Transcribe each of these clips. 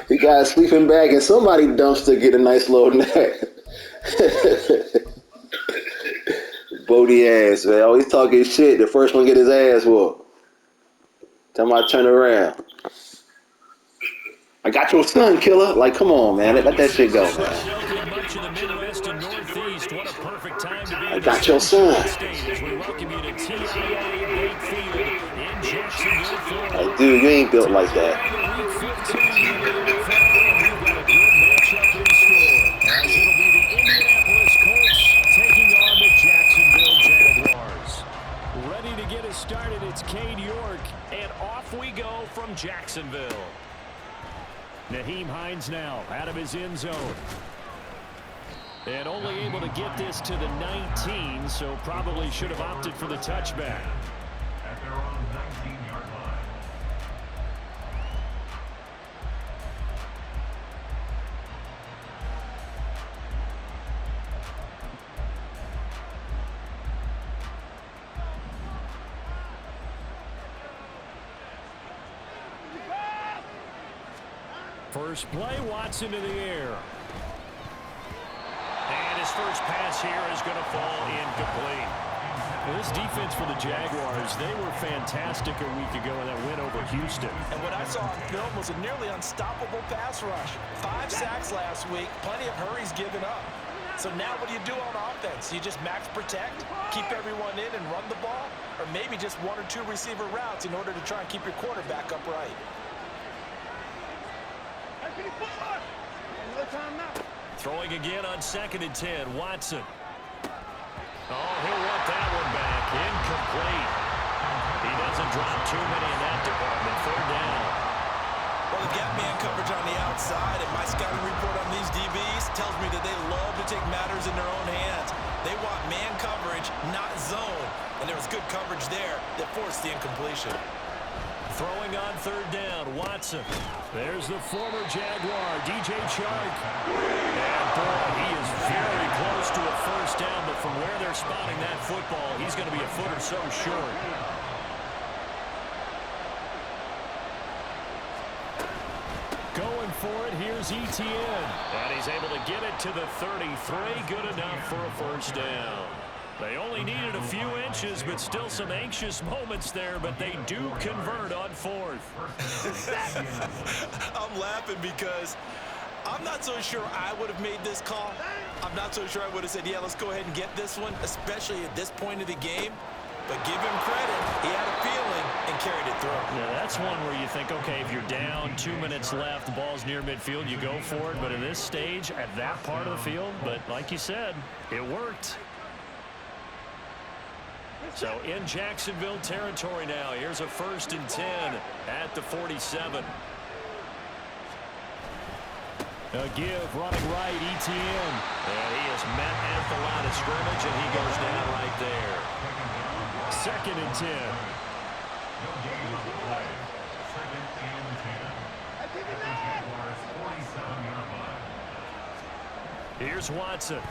He got a sleeping bag and somebody dumpster get a nice little nap. Bodie ass, man. Always talking shit. The first one get his ass whooped. Tell him I turn around. I got your son, killer. Like, come on, man. Let that shit go, man. I got your son. Like, dude, you ain't built like that. Ready to get us started, it's Cade York, and off we go from Jacksonville. Nyheim Hines now out of his end zone. And only able to get this to the 19, so probably should have opted for the touchback. At their own 19-yard line. First play, Watson in the air. And his first pass here is going to fall incomplete. Well, this defense for the Jaguars, they were fantastic a week ago in that win over Houston. And what I saw on film was a nearly unstoppable pass rush. 5 sacks last week, plenty of hurries given up. So now what do you do on offense? You just max protect, keep everyone in and run the ball? Or maybe just 1 or 2 receiver routes in order to try and keep your quarterback upright? Throwing again on 2nd and 10, Watson. Oh, he'll want that one back. Incomplete. He doesn't drop too many in that department. 3rd down. Well, the gap man coverage on the outside, and my scouting report on these DBs tells me that they love to take matters in their own hands. They want man coverage, not zone. And there was good coverage there that forced the incompletion. Throwing on 3rd down, Watson. There's the former Jaguar, DJ Chark. And boy, he is very close to a first down, but from where they're spotting that football, he's going to be a foot or so short. Going for it, here's Etienne. And he's able to get it to the 33. Good enough for a first down. They only needed a few inches, but still some anxious moments there, but they do convert on 4th. I'm laughing because I'm not so sure I would have made this call. I'm not so sure I would have said, yeah, let's go ahead and get this one, especially at this point of the game. But give him credit. He had a feeling and carried it through. Yeah, that's one where you think, okay, if you're down, 2 minutes left, the ball's near midfield, you go for it. But in this stage, at that part of the field, but like you said, it worked. So in Jacksonville territory now. Here's a 1st and 10 at the 47. A give running right, Etienne. And he is met at the line of scrimmage, and he goes down right there. 2nd and 10. No gain on the play. 2nd and 10. At the Jaguars' 47-yard line. Here's Watson.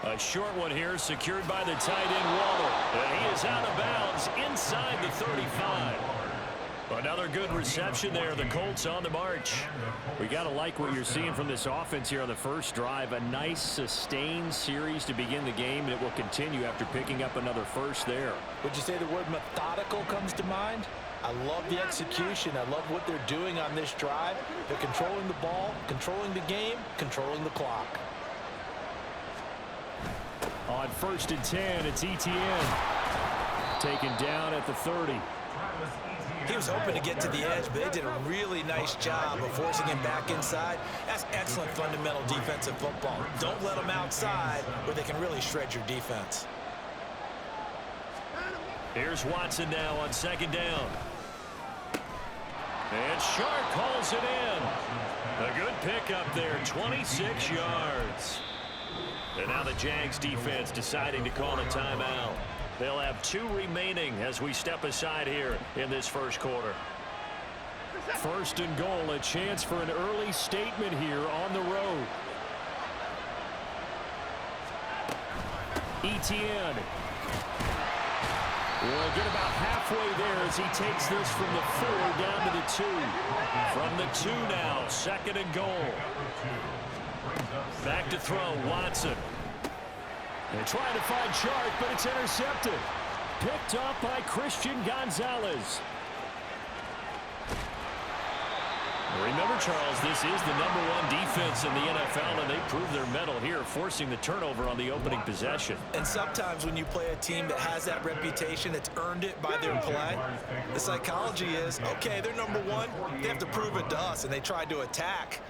A short one here, secured by the tight end Waller. And he is out of bounds inside the 35. Another good reception there. The Colts on the march. We got to like what you're seeing from this offense here on the first drive. A nice sustained series to begin the game, and it will continue after picking up another first there. Would you say the word methodical comes to mind? I love the execution. I love what they're doing on this drive. They're controlling the ball, controlling the game, controlling the clock. On 1st and 10, it's Etienne. Taken down at the 30. He was hoping to get to the edge, but they did a really nice job of forcing him back inside. That's excellent fundamental defensive football. Don't let them outside where they can really shred your defense. Here's Watson now on 2nd down. And Shark calls it in. A good pickup there, 26 yards. And now the Jags defense deciding to call a timeout. They'll have 2 remaining as we step aside here in this first quarter. 1st and goal, a chance for an early statement here on the road. Etienne. We'll get about halfway there as he takes this from the 4 down to the 2. From the 2 now, 2nd and goal. Back to throw, Watson. They're trying to find Chark, but it's intercepted. Picked up by Christian Gonzalez. Remember, Charles, this is the #1 defense in the NFL, and they prove their mettle here, forcing the turnover on the opening possession. And sometimes when you play a team that has that reputation, that's earned it by their play, the psychology is, okay, they're #1, they have to prove it to us, and they tried to attack.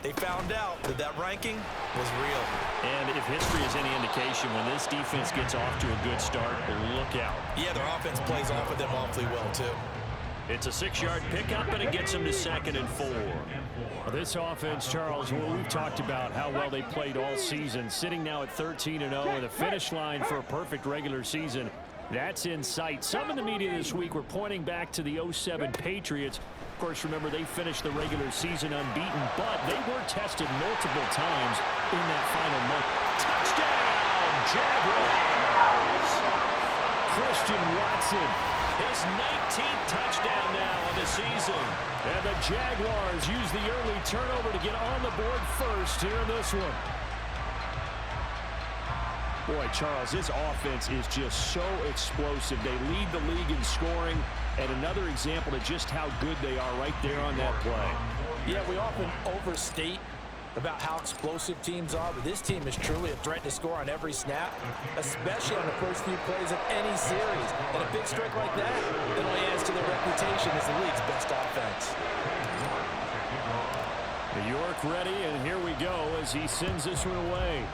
They found out that that ranking was real. And if history is any indication, when this defense gets off to a good start, look out. Yeah, their offense plays off of them awfully well, too. It's a 6-yard pickup, and it gets them to 2nd and 4. This offense, Charles, well, we've talked about how well they played all season, sitting now at 13-0, and the finish line for a perfect regular season. That's in sight. Some in the media this week were pointing back to the 07 Patriots. Of course, remember, they finished the regular season unbeaten, but they were tested multiple times in that final month. Touchdown, Jaguars! Christian Watson. His 19th touchdown now of the season. And the Jaguars use the early turnover to get on the board first here in this one. Boy, Charles, this offense is just so explosive. They lead the league in scoring, and another example of just how good they are right there on that play. Yeah, we often overstate about how explosive teams are, but this team is truly a threat to score on every snap, especially on the first few plays of any series. And a big strike like that, it only adds to their reputation as the league's best offense. New York ready, and here we go as he sends this one away.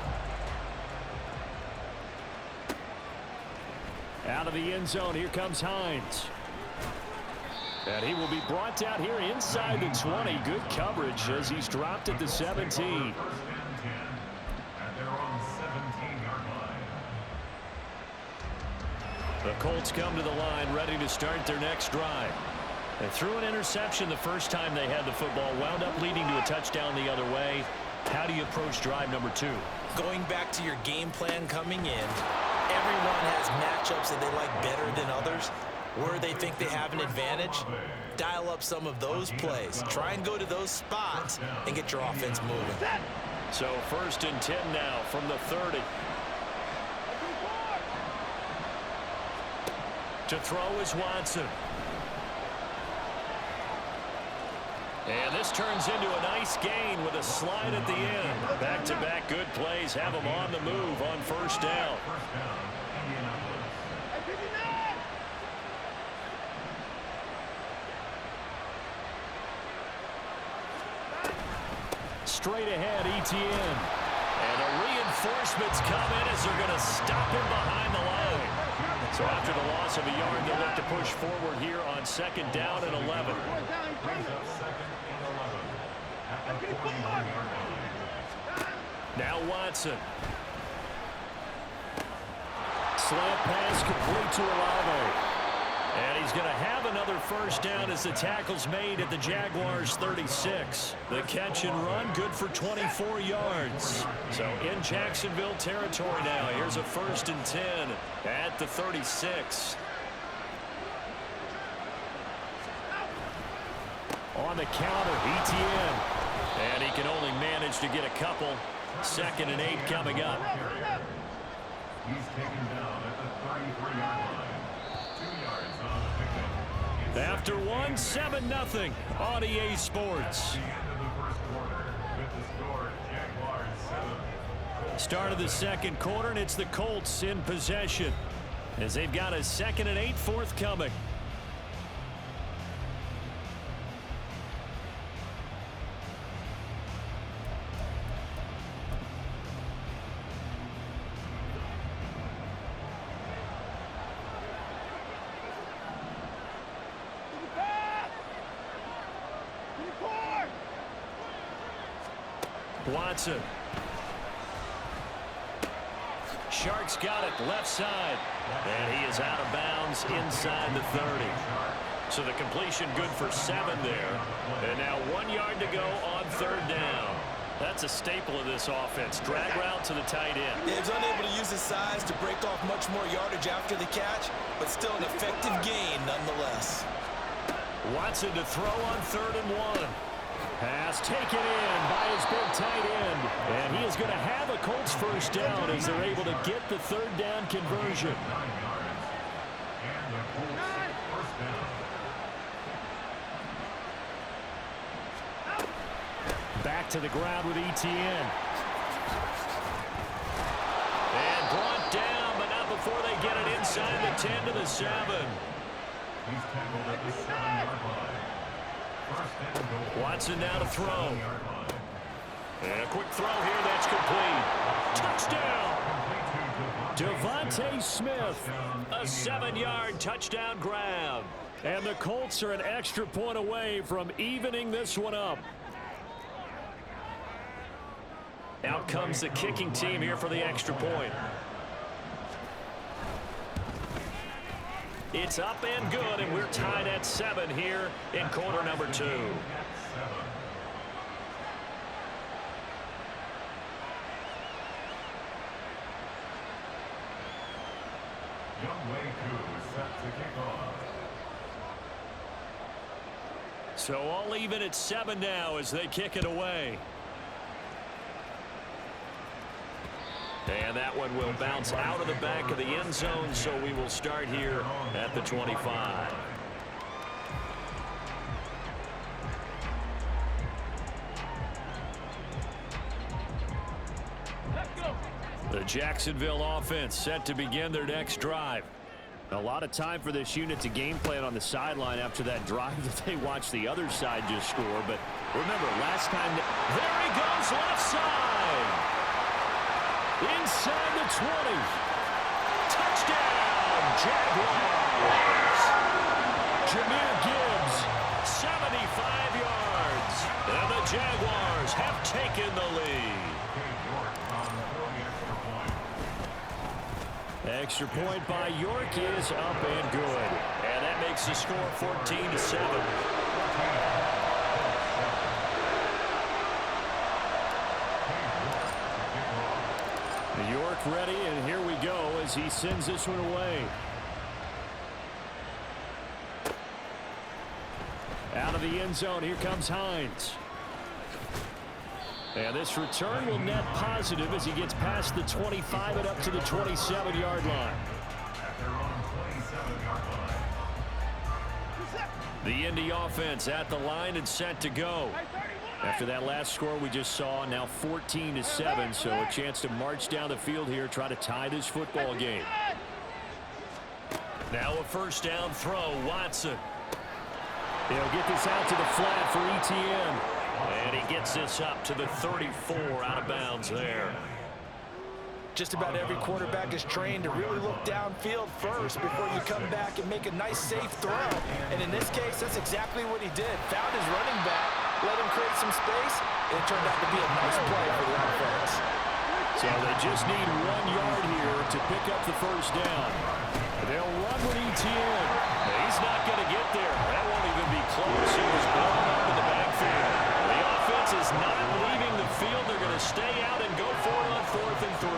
Out of the end zone, here comes Hines. And he will be brought out here inside the 20. Good coverage as he's dropped at the 17. The Colts come to the line ready to start their next drive. They threw an interception the first time they had the football, wound up leading to a touchdown the other way. How do you approach drive number 2? Going back to your game plan coming in, everyone has matchups that they like better than others. Where they think they have an advantage, dial up some of those plays. Try and go to those spots and get your offense moving. So 1st and 10 now from the 30. To throw is Watson. And this turns into a nice gain with a slide at the end. Back-to-back good plays have them on the move on 1st down. Straight ahead, ETN. And the reinforcements come in as they're going to stop him behind the line. So after the loss of a yard, they'll look to push forward here on 2nd down and 11. Now Watson. Slant pass complete to Olave. And he's going to have another 1st down as the tackle's made at the Jaguars' 36. The catch and run, good for 24 yards. So in Jacksonville territory now. Here's a 1st and 10 at the 36. On the counter, ETN. And he can only manage to get a couple. 2nd and 8 coming up. He's taken down at the 33-yard line. After 1, 7-0 on EA Sports. Start of the 2nd quarter, and it's the Colts in possession as they've got a 2nd and 8 forthcoming. Watson. Shark's got it left side. And he is out of bounds inside the 30. So the completion good for 7 there. And now 1 yard to go on 3rd down. That's a staple of this offense. Drag route to the tight end. Yeah, he's unable to use his size to break off much more yardage after the catch, but still an effective gain nonetheless. Watson to throw on 3rd and 1. Pass taken in by his big tight end. And he is going to have a Colts first down as they're able to get the 3rd down conversion. 9 yards. And the Colts first down. Back to the ground with Etienne. And brought down, but not before they get it inside the 10 to the 7. He's tackled at the 7-yard line. First and goal. Watson now to throw. 7-yard line. And a quick throw here, that's complete. Touchdown! Devontae Smith, a 7-yard touchdown grab. And the Colts are an extra point away from evening this one up. Out comes the kicking team here for the extra point. It's up and good, and we're tied at 7 here in quarter number 2. So all even at 7 now as they kick it away. And that one will bounce out of the back of the end zone, so we will start here at the 25. The Jacksonville offense set to begin their next drive. A lot of time for this unit to game plan on the sideline after that drive that they watched the other side just score. But remember, last time, there he goes, left side. Inside the 20. Touchdown, Jaguars. Jahmyr Gibbs, 75 yards. And the Jaguars have taken the lead. Extra point by York is up and good. And that makes the score 14-7. York ready, and here we go as he sends this one away. Out of the end zone, here comes Hines. And this return will net positive as he gets past the 25 and up to the 27-yard line. The Indy offense at the line and set to go. After that last score we just saw, now 14-7, so a chance to march down the field here, try to tie this football game. Now a first down throw, Watson. He'll get this out to the flat for Etienne. And he gets this up to the 34, out of bounds there. Just about every quarterback is trained to really look downfield first before you come back and make a nice, safe throw. And in this case, that's exactly what he did. Found his running back, let him create some space, and it turned out to be a nice play for the offense. So they just need 1 yard here to pick up the first down. They'll run with Etienne. He's not going to get there. That won't even be close. He was blown up in the backfield. The offense is not leaving the field. They're going to stay out and go for it on 4th and 3.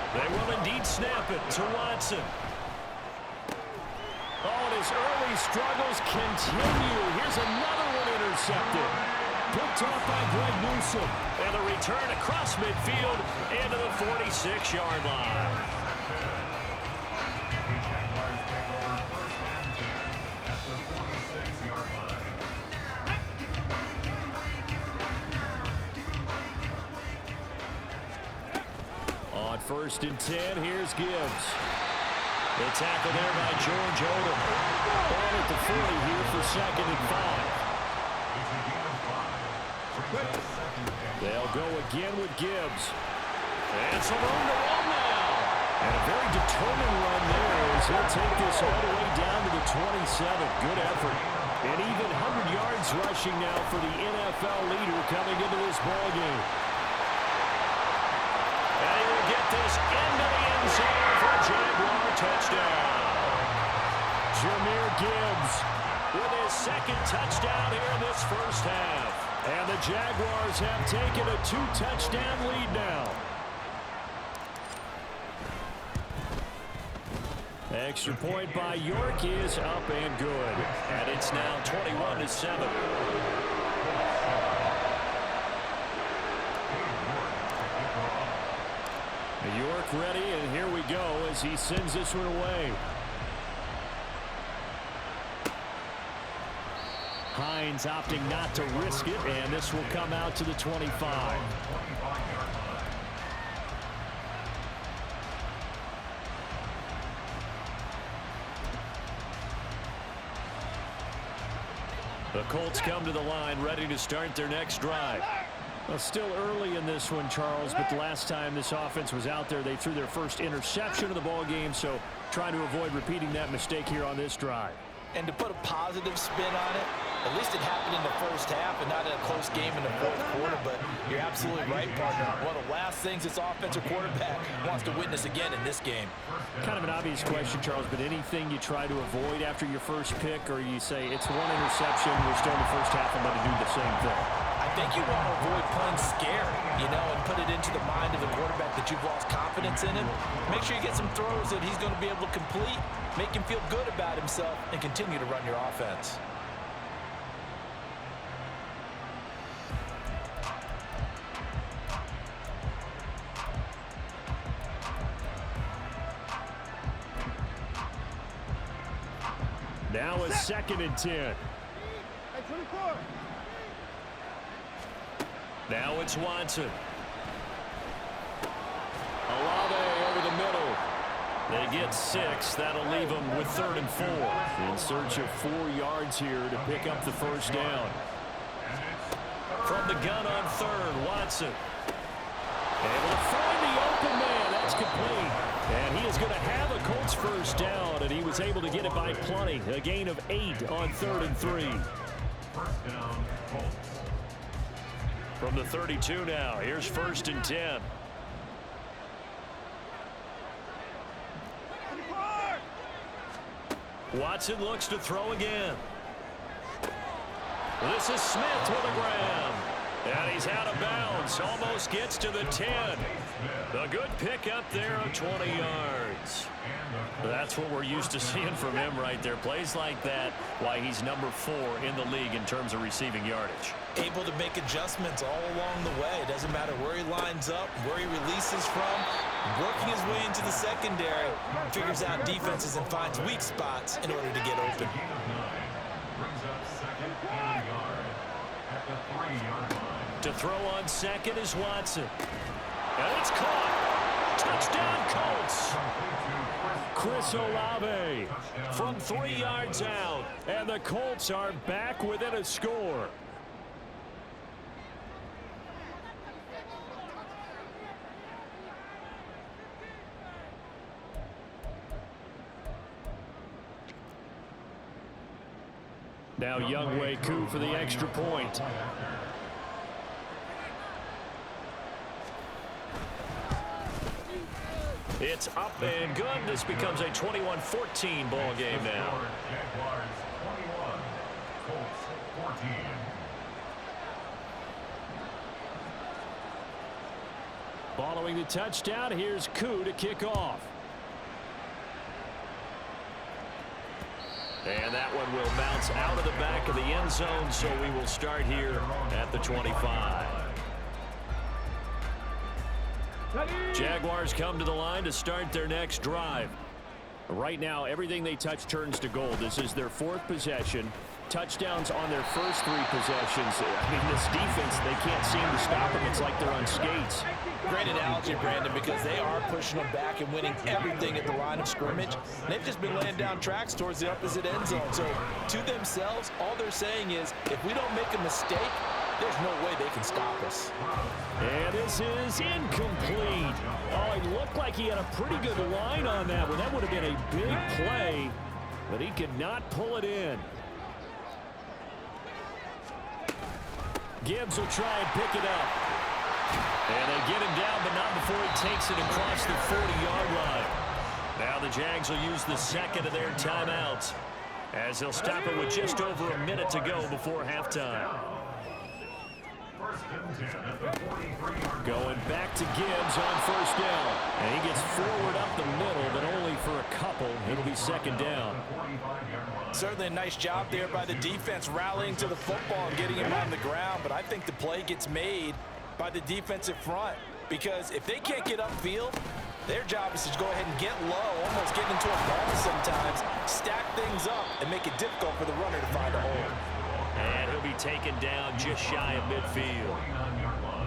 They will indeed snap it to Watson. Oh, and his early struggles continue. Here's another one intercepted. Picked off by Greg Newsome. And the return across midfield into the 46-yard line. On 1st and 10, here's Gibbs. The tackle there by George Odom. Ball at the 40 here for 2nd and 5. They'll go again with Gibbs. And some room to run now. And a very determined run there as he'll take this all the way down to the 27. Good effort. And even 100 yards rushing now for the NFL leader coming into this ball game. And he will get this into the end zone for a Jaguar touchdown. Jahmyr Gibbs with his 2nd touchdown here in this first half. And the Jaguars have taken a 2-touchdown lead now. Extra point by York is up and good. And it's now 21-7. York ready, and here we go as he sends this one away. Hines opting not to risk it, and this will come out to the 25. The Colts come to the line, ready to start their next drive. Well, still early in this one, Charles, but the last time this offense was out there, they threw their first interception of the ball game, so trying to avoid repeating that mistake here on this drive. And to put a positive spin on it, at least it happened in the first half and not in a close game in the fourth quarter, but you're absolutely right, partner. One of the last things this offensive quarterback wants to witness again in this game. Kind of an obvious question, Charles, but anything you try to avoid after your first pick, or you say it's one interception, we're still in the first half, I'm going to do the same thing? I think you want to avoid playing scared, and put it into the mind of the quarterback that you've lost confidence in him. Make sure you get some throws that he's going to be able to complete, make him feel good about himself, and continue to run your offense. Now a 2nd and 10. Now it's Watson. Olave over the middle. They get 6. That'll leave them with 3rd and 4. In search of 4 yards here to pick up the first down. From the gun on 3rd, Watson. Able to find the open man. That's complete. And he is going to have a Colts first down, and he was able to get it by plenty. A gain of 8 on 3rd and 3. First down, Colts. From the 32 now, here's 1st and 10. Watson looks to throw again. This is Smith with a grab. And he's out of bounds. Almost gets to the 10. A good pickup there of 20 yards. That's what we're used to seeing from him right there. Plays like that, why he's number 4 in the league in terms of receiving yardage. Able to make adjustments all along the way. It doesn't matter where he lines up, where he releases from. Working his way into the secondary, figures out defenses and finds weak spots in order to get open. Brings up 2nd and yard at the 3-yard line. To throw on 2nd is Watson. And it's caught. Touchdown, Colts. Chris Olave from 3 yards out. And the Colts are back within a score. Now Younghoe Koo for the extra point. It's up and good. This becomes a 21-14 ball game now. Jaguars 21, Colts 14. Following the touchdown, here's Koo to kick off. And that one will bounce out of the back of the end zone, so we will start here at the 25. Jaguars come to the line to start their next drive. Right now, everything they touch turns to gold. This is their 4th possession. Touchdowns on their first 3 possessions. I mean, this defense, they can't seem to stop them. It's like they're on skates. Great analogy, Brandon, because they are pushing them back and winning everything at the line of scrimmage. They've just been laying down tracks towards the opposite end zone. So to themselves, all they're saying is, if we don't make a mistake, there's no way they can stop us. And this is incomplete. Oh, it looked like he had a pretty good line on that one. That would have been a big play, but he could not pull it in. Gibbs will try and pick it up. And they get him down, but not before he takes it across the 40-yard line. Now the Jags will use the 2nd of their timeouts as they'll stop it with just over a minute to go before halftime. First and 10 at the 43-yard Going back to Gibbs on first down. And he gets forward up the middle, but only for a couple. It'll be second down. Certainly a nice job there by the defense rallying to the football and getting him on the ground, but I think the play gets made by the defensive front because if they can't get upfield, their job is to go ahead and get low, almost get into a ball sometimes, stack things up, and make it difficult for the runner to find a hole. And he'll be taken down just shy of midfield.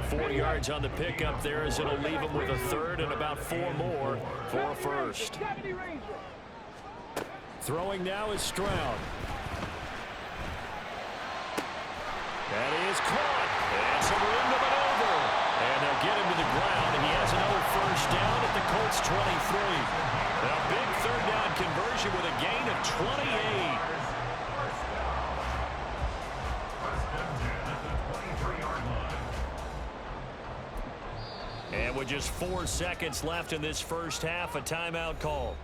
4 yards on the pickup there as it'll leave him with a third and about 4 more for a first. Throwing now is Stroud. That is caught. And some room to maneuver. And they'll get him to the ground, and he has another first down at the Colts 23. A big third down conversion with a gain of 28. And with just 4 seconds left in this first half, a timeout call.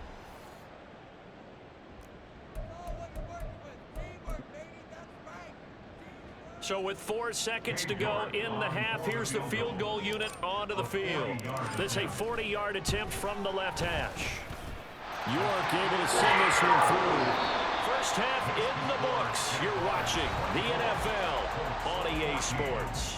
So with 4 seconds to go in the half, here's the field goal unit onto the field. This is a 40-yard attempt from the left hash. York able to send this one through. First half in the books. You're watching the NFL on EA Sports.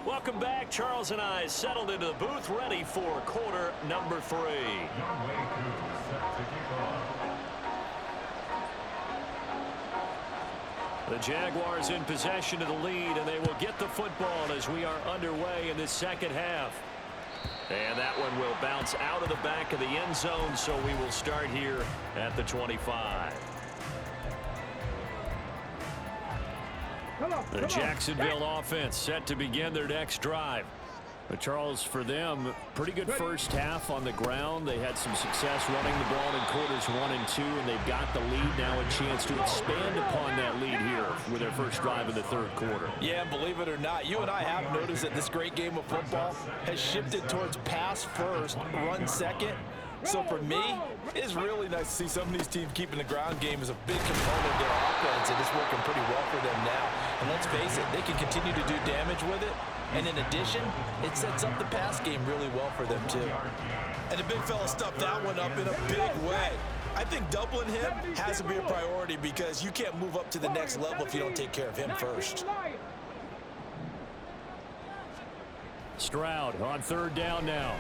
Welcome back. Charles and I settled into the booth, ready for quarter number 3. The Jaguars in possession of the lead, and they will get the football as we are underway in this second half. And that one will bounce out of the back of the end zone, so we will start here at the 25. The Jacksonville offense set to begin their next drive. But Charles, for them, pretty good first half on the ground. They had some success running the ball in quarters 1 and 2, and they've got the lead now, a chance to expand upon that lead here with their first drive in the third quarter. Yeah, and believe it or not, you and I have noticed that this great game of football has shifted towards pass first, run second. So for me, it's really nice to see some of these teams keeping the ground game as a big component of their offense, and it's working pretty well for them now. And let's face it, they can continue to do damage with it. And in addition, it sets up the pass game really well for them, too. And the big fella stuffed that one up in a big way. I think doubling him has to be a priority because you can't move up to the next level if you don't take care of him first. Stroud on third down now.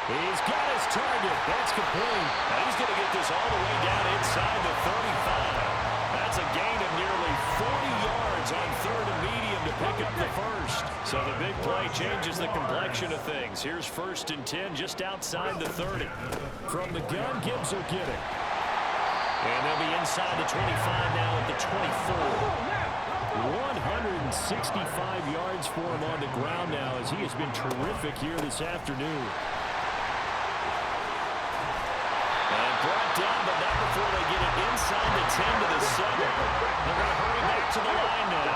He's got his target. That's complete. And he's going to get this all the way down inside the 35. That's a gain of nearly 40 yards on third and medium to pick up the first. So the big play changes the complexion of things. Here's first and 10 just outside the 30. From the gun, Gibbs will get it. And they'll be inside the 25 now at the 24. 165 yards for him on the ground now as he has been terrific here this afternoon. Brought down, but not before they get it inside the 10 to the 7. They're going to hurry back to the line now.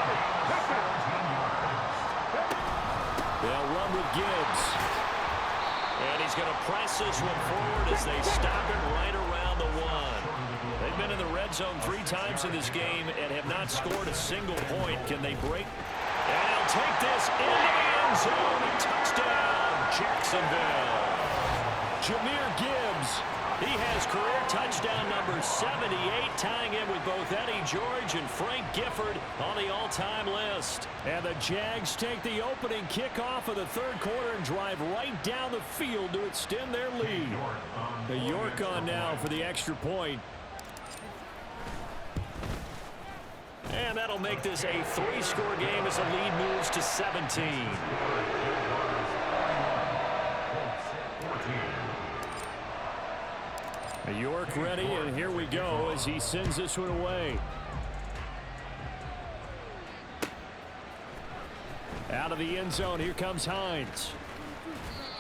They'll run with Gibbs. And he's going to press this one forward as they stop it right around the 1. They've been in the red zone 3 times in this game and have not scored a single point. Can they break? And they'll take this into the end zone. Touchdown, Jacksonville. Jahmyr Gibbs. He has career touchdown number 78, tying in with both Eddie George and Frank Gifford on the all-time list. And the Jags take the opening kickoff of the third quarter and drive right down the field to extend their lead. The York on now for the extra point. And that'll make this a 3-score game as the lead moves to 17. York ready, and here we go as he sends this one away. Out of the end zone, here comes Hines.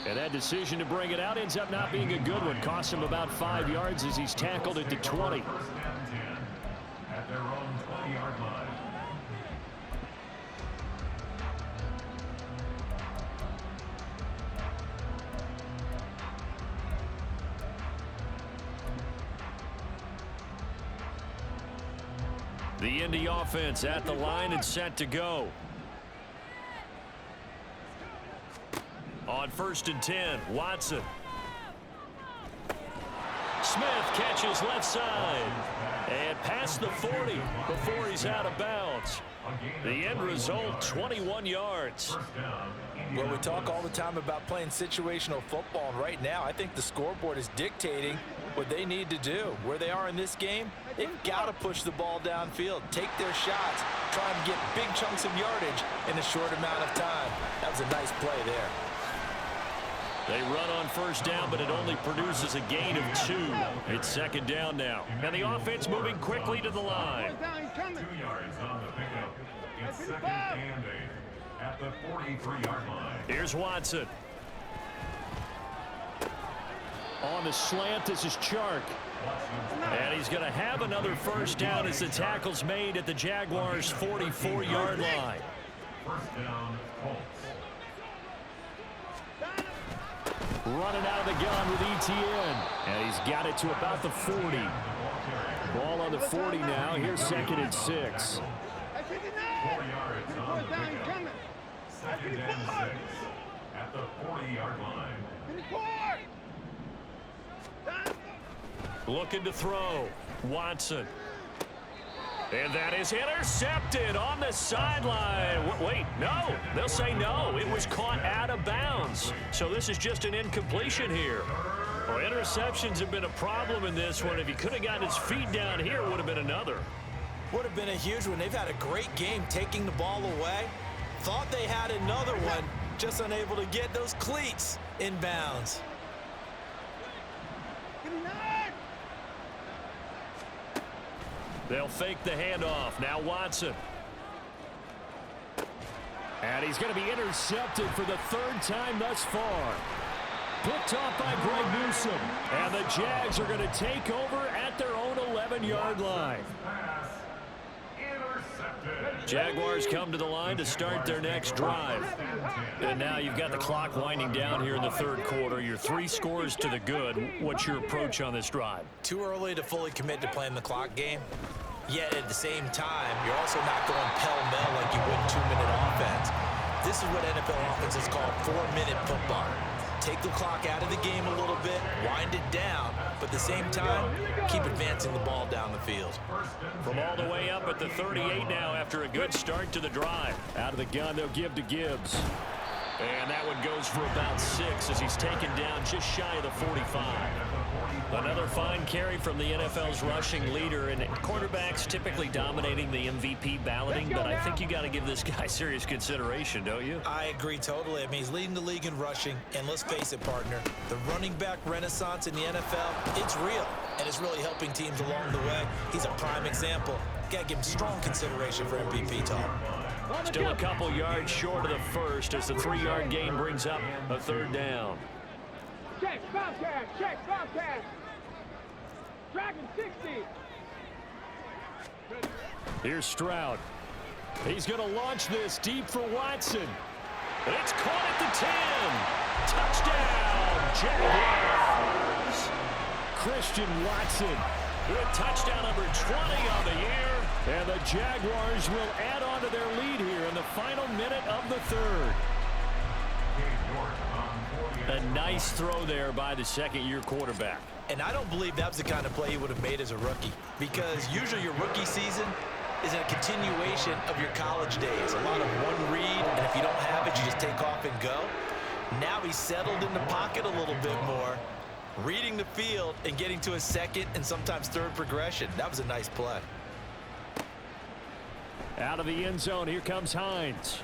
And that decision to bring it out ends up not being a good one. Cost him about 5 yards as he's tackled at the 20. At their own 20-yard line. The Indy offense at the line and set to go. On 1st and 10, Watson. Smith catches left side and past the 40 before he's out of bounds. The end result, 21 yards. Well, we talk all the time about playing situational football, and right now I think the scoreboard is dictating what they need to do. Where they are in this game, they've got to push the ball downfield, take their shots, try and get big chunks of yardage in a short amount of time. That was a nice play there. They run on 1st down, but it only produces a gain of 2. It's 2nd down now. And the offense moving quickly to the line. 2 yards on the pickup. It's 2nd and 8 at the 43-yard line. Here's Watson. On the slant, this is Chark. And he's going to have another 1st down as the tackle's made at the Jaguars' 44-yard line. 1st down, Colts. Running out of the gun with ETN. And he's got it to about the 40. Ball on the 40 now. Here's 2nd and 6. 4 yards on the pickup. 2nd and 6 at the 40-yard line. Looking to throw. Watson. And that is intercepted on the sideline. Wait, no. They'll say no. It was caught out of bounds. So this is just an incompletion here. Well, interceptions have been a problem in this one. If he could have gotten his feet down here, it would have been another. Would have been a huge one. They've had a great game taking the ball away. Thought they had another one, just unable to get those cleats in bounds. They'll fake the handoff. Now Watson. And he's going to be intercepted for the 3rd time thus far. Picked off by Greg Newsome. And the Jags are going to take over at their own 11-yard line. Jaguars come to the line to start their next drive. And now you've got the clock winding down here in the 3rd quarter. You're 3 scores to the good. What's your approach on this drive? Too early to fully commit to playing the clock game. Yet at the same time, you're also not going pell-mell like you would 2-minute offense. This is what NFL offenses call 4-minute football. Take the clock out of the game a little bit, wind it down, but at the same time, keep advancing the ball down the field. From all the way up at the 38 now after a good start to the drive. Out of the gun, they'll give to Gibbs. And that one goes for about 6 as he's taken down just shy of the 45. Another fine carry from the NFL's rushing leader, and quarterbacks typically dominating the MVP balloting, but I think you got to give this guy serious consideration, don't you? I agree totally. I mean, he's leading the league in rushing, and let's face it, partner, the running back renaissance in the NFL, it's real, and it's really helping teams along the way. He's a prime example. Got to give him strong consideration for MVP talk. Still a couple yards short of the 1st as the 3-yard gain brings up a 3rd down. Check, Bobcat. Dragon 60. Here's Stroud. He's going to launch this deep for Watson. It's caught at the 10. Touchdown, Jaguars. Christian Watson with touchdown number 20 on the year. And the Jaguars will add on to their lead here in the final minute of the 3rd. A nice throw there by the 2nd-year quarterback. And I don't believe that was the kind of play he would have made as a rookie, because usually your rookie season is a continuation of your college days. A lot of one read, and if you don't have it, you just take off and go. Now he's settled in the pocket a little bit more, reading the field and getting to a 2nd and sometimes 3rd progression. That was a nice play. Out of the end zone, here comes Hines.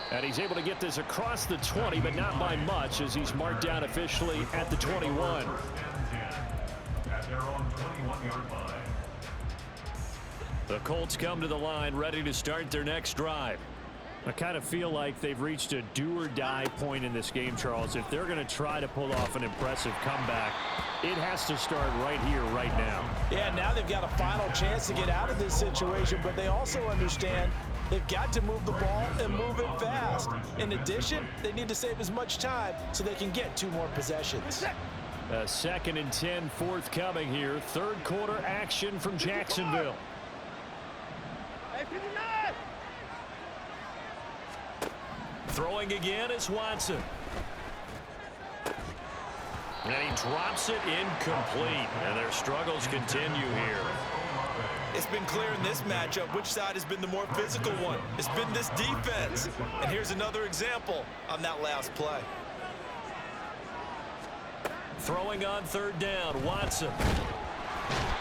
And he's able to get this across the 20, but not by much, as he's marked down officially at the 21. At their own 21-yard line. The Colts come to the line ready to start their next drive. I kind of feel like they've reached a do-or-die point in this game, Charles. If they're going to try to pull off an impressive comeback, it has to start right here, right now. Yeah, now they've got a final chance to get out of this situation, but they also understand they've got to move the ball and move it fast. In addition, they need to save as much time so they can get 2 more possessions. A 2nd and 10 forthcoming here. 3rd quarter action from Jacksonville. Throwing again is Watson. And he drops it incomplete. And their struggles continue here. It's been clear in this matchup which side has been the more physical one. It's been this defense. And here's another example on that last play. Throwing on third down, Watson.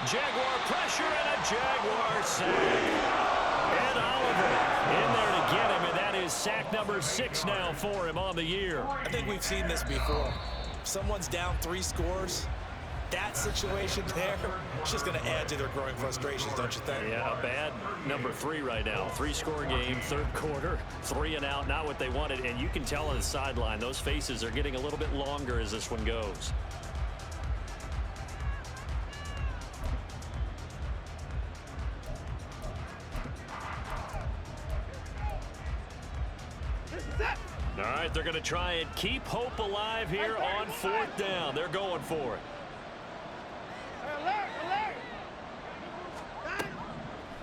Jaguar pressure and a Jaguar sack. And Oliver in there to get him, and that is sack number 6 now for him on the year. I think we've seen this before. If someone's down 3 scores, that situation there, it's just going to add to their growing frustrations, don't you think? Yeah, a bad number 3 right now. 3-score game, third quarter, 3 and out, not what they wanted. And you can tell on the sideline, those faces are getting a little bit longer as this one goes. All right, they're going to try and keep hope alive here on 4th down. They're going for it.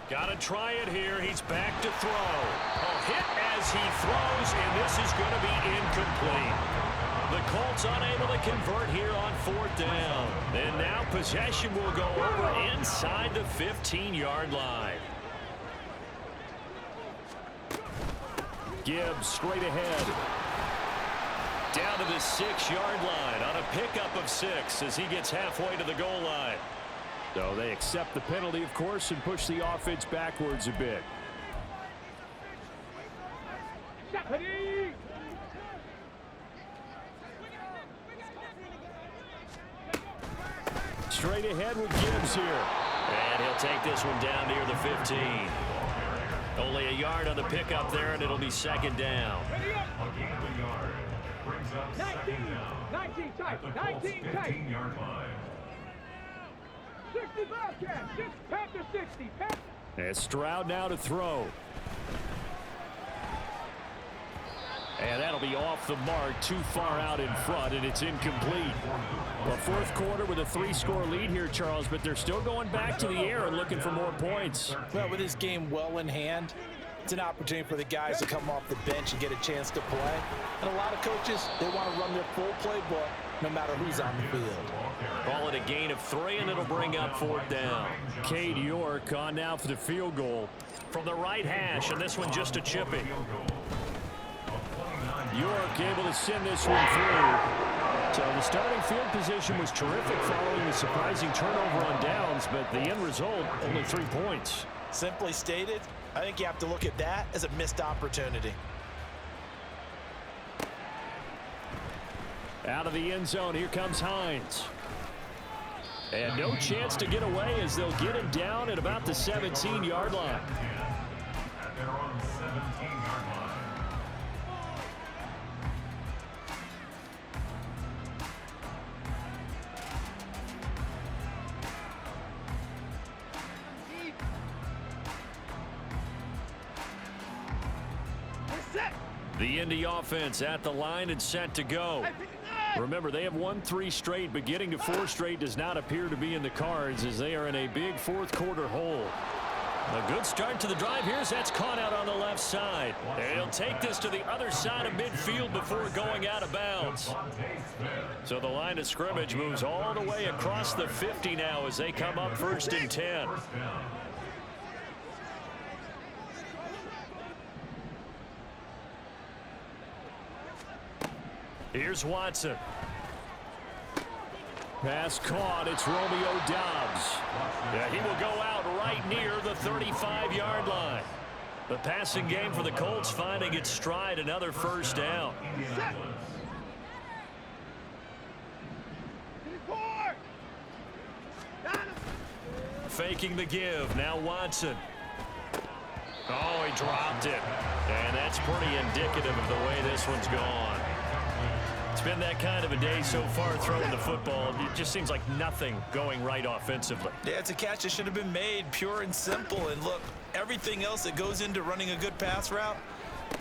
Got to try it here. He's back to throw. A hit as he throws, and this is going to be incomplete. The Colts unable to convert here on 4th down. And now possession will go over inside the 15-yard line. Gibbs straight ahead. Down to the 6-yard line on a pickup of 6 as he gets halfway to the goal line. So they accept the penalty, of course, and push the offense backwards a bit. Straight ahead with Gibbs here. And he'll take this one down near the 15. Only a yard on the pickup there, and it'll be 2nd down. A gain of a yard. Brings up 2nd down. 19 tight, 19 tight. 15-yard line. 60 Bobcat, 6 Panther 60. And Stroud now to throw. And that'll be off the mark, too far out in front, and it's incomplete. Well, 4th quarter with a 3-score lead here, Charles, but they're still going back to the air and looking for more points. Well, with this game well in hand, it's an opportunity for the guys to come off the bench and get a chance to play. And a lot of coaches, they want to run their full playbook no matter who's on the field. Call it a gain of 3, and it'll bring up 4th down. Cade York on now for the field goal. From the right hash, and this one just a chippy. York able to send this one through. So the starting field position was terrific following the surprising turnover on downs, but the end result, only 3 points. Simply stated, I think you have to look at that as a missed opportunity. Out of the end zone, here comes Hines. And no chance to get away as they'll get him down at about the 17-yard line. At their own 17-yard line. The Indy offense at the line and set to go. Remember, they have won 3 straight, but getting to 4 straight does not appear to be in the cards as they are in a big 4th quarter hole. A good start to the drive here as that's caught out on the left side. And he'll take this to the other side of midfield before going out of bounds. So the line of scrimmage moves all the way across the 50 now as they come up 1st and 10. Here's Watson. Pass caught. It's Romeo Doubs. Yeah, he will go out right near the 35-yard line. The passing game for the Colts finding its stride, another 1st down. Faking the give. Now Watson. Oh, he dropped it. And that's pretty indicative of the way this one's gone. It's been that kind of a day so far throwing the football. It just seems like nothing going right offensively. Yeah, it's a catch that should have been made, pure and simple. And look, everything else that goes into running a good pass route,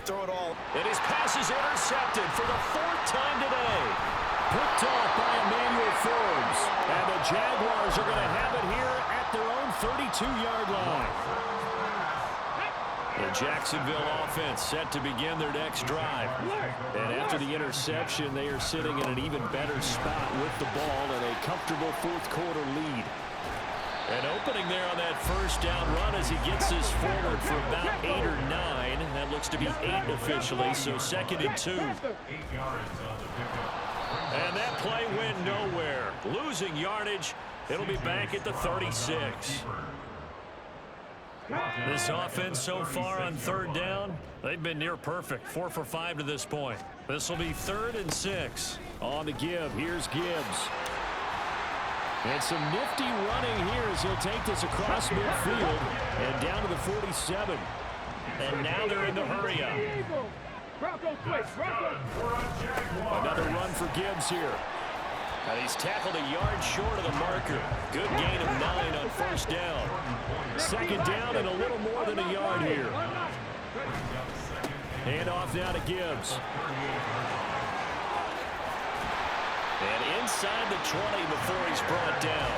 throw it all. And his pass is intercepted for the 4th time today. Picked off by Emmanuel Forbes. And the Jaguars are going to have it here at their own 32-yard line. The Jacksonville offense set to begin their next drive. And after the interception, they are sitting in an even better spot with the ball and a comfortable fourth-quarter lead. And opening there on that first down run as he gets this forward for about 8 or 9. That looks to be 8 officially, so 2nd and 2. 8 yards on the pickup. And that play went nowhere. Losing yardage. It'll be back at the 36. This offense so far on 3rd down, they've been near perfect. 4 for 5 to this point. This will be 3rd and 6. On the give, here's Gibbs. And some nifty running here as he'll take this across midfield and down to the 47. And now they're in the hurry up. Another run for Gibbs here. And he's tackled a yard short of the marker. Good gain of 9 on 1st down. 2nd down and a little more than a yard here. Hand off now to Gibbs. And inside the 20 before he's brought down.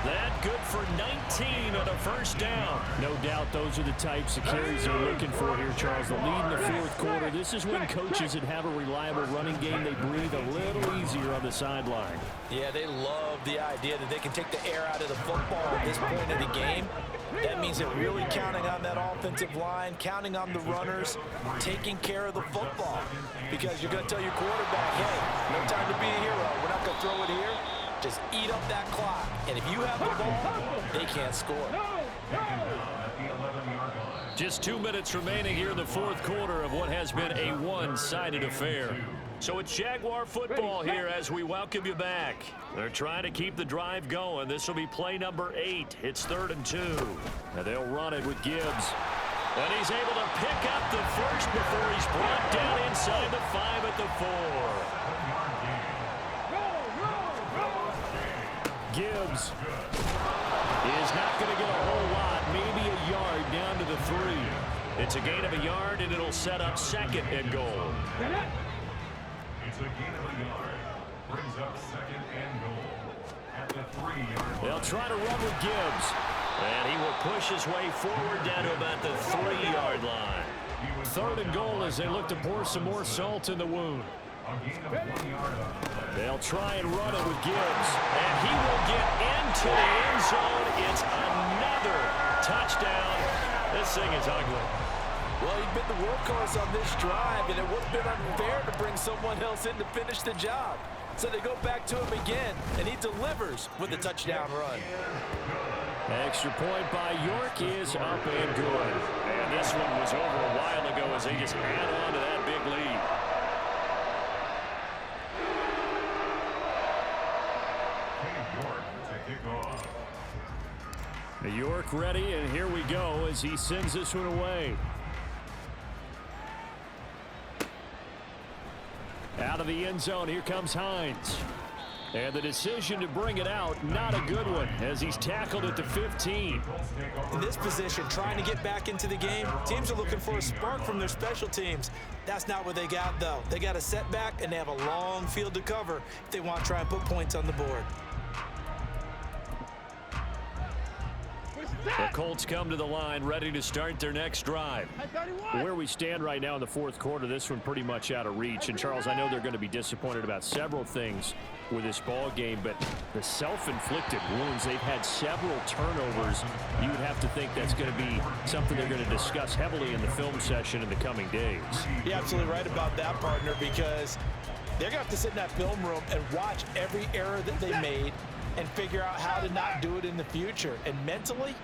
That good for 19 on a 1st down. No doubt those are the types of carries they're looking for here, Charles. The lead in the 4th quarter. This is when coaches that have a reliable running game, they breathe a little easier on the sideline. Yeah, they love the idea that they can take the air out of the football at this point of the game. That means they're really counting on that offensive line, counting on the runners, taking care of the football. Because you're going to tell your quarterback, hey, no time to be a hero. We're not going to throw it here. Just eat up that clock. And if you have the ball, they can't score. Just 2 minutes remaining here in the 4th quarter of what has been a one-sided affair. So it's Jaguar football here as we welcome you back. They're trying to keep the drive going. This will be play number 8. It's 3rd and 2. And they'll run it with Gibbs. And he's able to pick up the first before he's brought down inside the 5 at the 4. Gibbs is not going to get a whole lot, maybe a yard down to the 3. It's a gain of a yard, and it'll set up 2nd and goal. It's a gain of a yard. Brings up 2nd and goal at the 3-yard line. They'll try to run with Gibbs. And he will push his way forward down to about the 3-yard line. 3rd and goal as they look to pour some more salt in the wound. They'll try and run it with Gibbs. And he will get into the end zone. It's another touchdown. This thing is ugly. Well, he's been the workhorse on this drive, and it would have been unfair to bring someone else in to finish the job. So they go back to him again, and he delivers with a touchdown run. Extra point by York is up and good. And this one was over a while ago as they just add on to that big lead. York ready, and here we go as he sends this one away. Out of the end zone, here comes Hines. And the decision to bring it out, not a good one, as he's tackled at the 15. In this position, trying to get back into the game, teams are looking for a spark from their special teams. That's not what they got, though. They got a setback, and they have a long field to cover if they want to try and put points on the board. The Colts come to the line, ready to start their next drive. Where we stand right now in the 4th quarter, this one pretty much out of reach. And, Charles, I know they're going to be disappointed about several things with this ball game, but the self-inflicted wounds, they've had several turnovers. You would have to think that's going to be something they're going to discuss heavily in the film session in the coming days. You're absolutely right about that, partner, because they're going to have to sit in that film room and watch every error that they made and figure out how to not do it in the future. And mentally,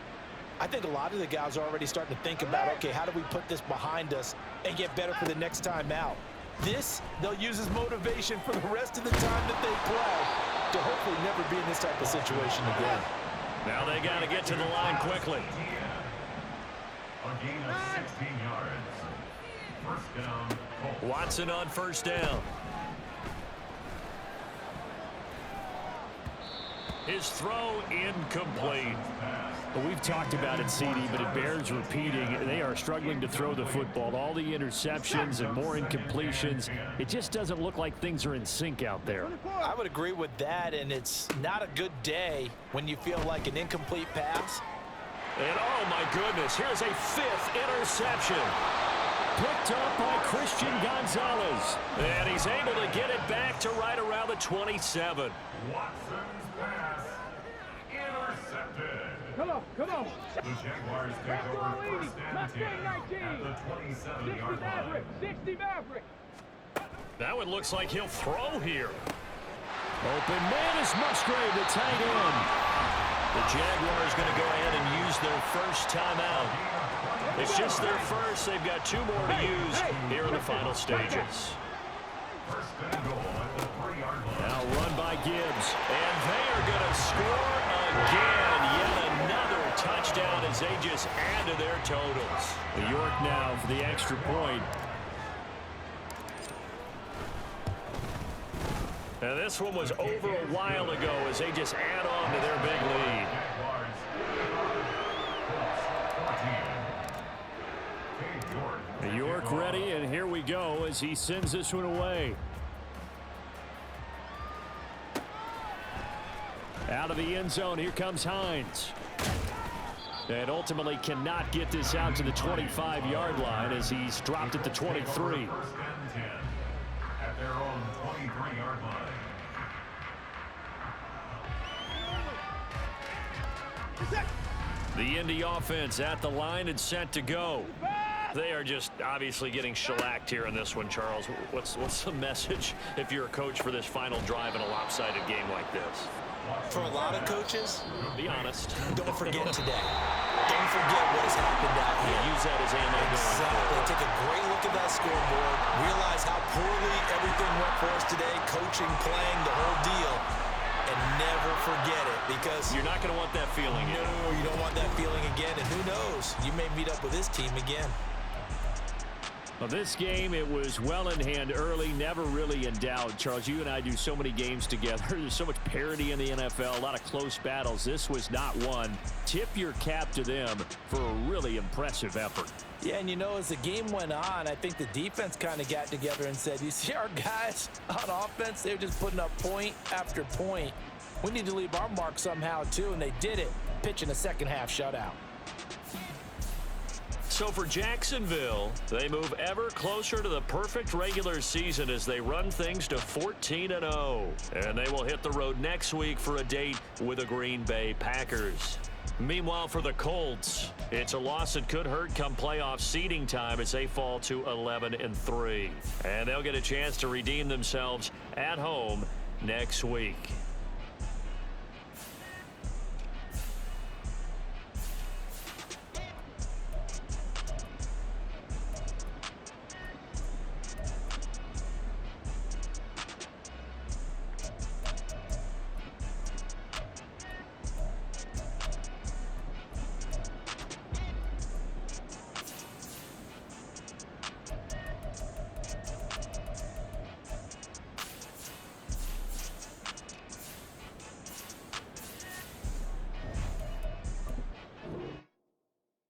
I think a lot of the guys are already starting to think about, okay, how do we put this behind us and get better for the next time out? This, they'll use as motivation for the rest of the time that they play to hopefully never be in this type of situation again. Now they got to get to the line quickly. A gain of 16 yards. 1st down, Colts. Watson on 1st down. His throw incomplete. Well, we've talked about it, CD, but it bears repeating. They are struggling to throw the football. All the interceptions and more incompletions. It just doesn't look like things are in sync out there. I would agree with that, and it's not a good day when you feel like an incomplete pass And oh my goodness, here's a 5th interception. Picked up by Christian Gonzalez. And he's able to get it back to right around the 27. Watson's pass intercepted. Come on, come on. The Jaguars take over first and 10 at the 27-yard 60 line. Maverick, 60 Maverick. That one looks like he'll throw here. Open man is Musgrave, the tight end. The Jaguars going to go ahead and use their first timeout. It's just their first. They've got 2 more to use here in the final stages. First and goal at the 3-yard line. Now run by Gibbs. And they are going to score again. Yet another touchdown as they just add to their totals. New York now for the extra point. And this one was over a while ago as they just add on to their big lead. New York ready, and here we go as he sends this one away. Out of the end zone, here comes Hines. And ultimately cannot get this out to the 25-yard line as he's dropped at the 23. First and 10 at their own 23-yard line. The Indy offense at the line and set to go. They are just obviously getting shellacked here in this one, Charles. What's the message if you're a coach for this final drive in a lopsided game like this? For a lot of coaches, Be honest. don't forget today. Don't forget what has happened out here. Use that as ammo going Exactly. forward. Take a great look at that scoreboard. Realize how poorly everything went for us today. Coaching, playing, the whole deal. And never forget it because You're not going to want that feeling again. no, you don't want that feeling again. And who knows? You may meet up with this team again. Well, this game, it was well in hand early, never really in doubt. Charles, you and I do so many games together. There's so much parity in the NFL, a lot of close battles. This was not one. Tip your cap to them for a really impressive effort. Yeah, and you know, as the game went on, I think the defense kind of got together and said, you see our guys on offense, they're just putting up point after point. We need to leave our mark somehow, too, and they did it, pitching a second-half shutout. So for Jacksonville, they move ever closer to the perfect regular season as they run things to 14-0. And they will hit the road next week for a date with the Green Bay Packers. Meanwhile, for the Colts, it's a loss that could hurt come playoff seeding time as they fall to 11-3. And they'll get a chance to redeem themselves at home next week.